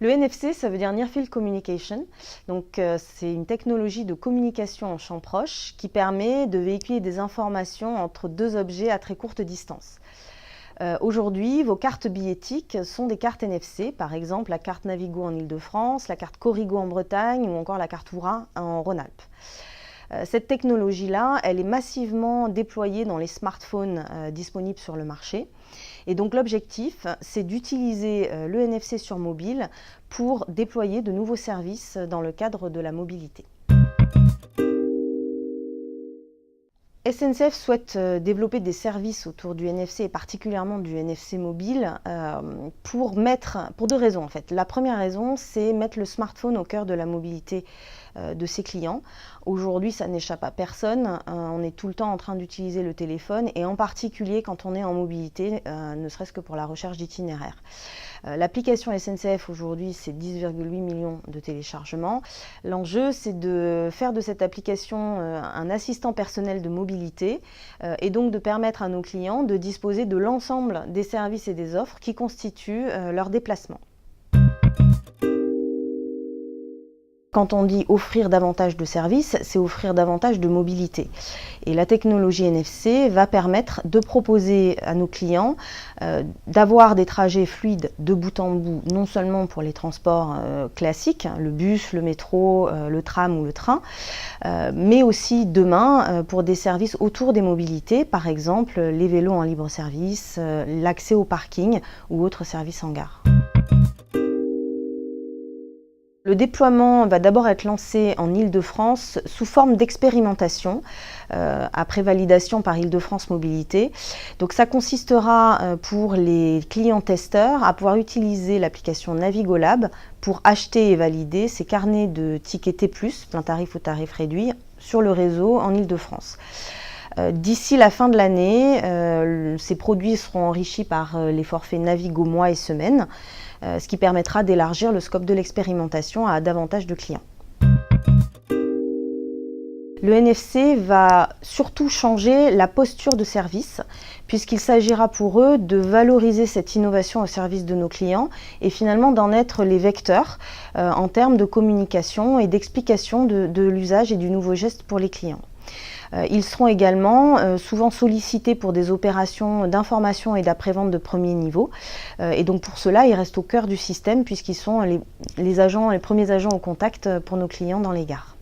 Le NFC, ça veut dire Near Field Communication. Donc, c'est une technologie de communication en champ proche qui permet de véhiculer des informations entre deux objets à très courte distance. Aujourd'hui, vos cartes billettiques sont des cartes NFC, par exemple la carte Navigo en Île-de-France, la carte Corrigo en Bretagne ou encore la carte Oura en Rhône-Alpes. Cette technologie-là, elle est massivement déployée dans les smartphones disponibles sur le marché. Et donc l'objectif, c'est d'utiliser le NFC sur mobile pour déployer de nouveaux services dans le cadre de la mobilité. SNCF souhaite développer des services autour du NFC et particulièrement du NFC mobile pour deux raisons en fait. La première raison, c'est mettre le smartphone au cœur de la mobilité de ses clients. Aujourd'hui, ça n'échappe à personne. On est tout le temps en train d'utiliser le téléphone et en particulier quand on est en mobilité, ne serait-ce que pour la recherche d'itinéraires. L'application SNCF aujourd'hui, c'est 10,8 millions de téléchargements. L'enjeu, c'est de faire de cette application un assistant personnel de mobilité et donc de permettre à nos clients de disposer de l'ensemble des services et des offres qui constituent leur déplacement. Quand on dit offrir davantage de services, c'est offrir davantage de mobilité. Et la technologie NFC va permettre de proposer à nos clients d'avoir des trajets fluides de bout en bout, non seulement pour les transports classiques, le bus, le métro, le tram ou le train, mais aussi demain pour des services autour des mobilités, par exemple les vélos en libre service, l'accès au parking ou autres services en gare. Le déploiement va d'abord être lancé en Île-de-France sous forme d'expérimentation, après validation par Île-de-France Mobilité. Donc ça consistera pour les clients testeurs à pouvoir utiliser l'application Navigolab pour acheter et valider ces carnets de tickets T+, plein tarif ou tarif réduit, sur le réseau en Île-de-France. D'ici la fin de l'année, ces produits seront enrichis par les forfaits Navigo mois et semaine, ce qui permettra d'élargir le scope de l'expérimentation à davantage de clients. Le NFC va surtout changer la posture de service, puisqu'il s'agira pour eux de valoriser cette innovation au service de nos clients et finalement d'en être les vecteurs en termes de communication et d'explication de l'usage et du nouveau geste pour les clients. Ils seront également souvent sollicités pour des opérations d'information et d'après-vente de premier niveau. Et donc pour cela, ils restent au cœur du système puisqu'ils sont les premiers agents au contact pour nos clients dans les gares.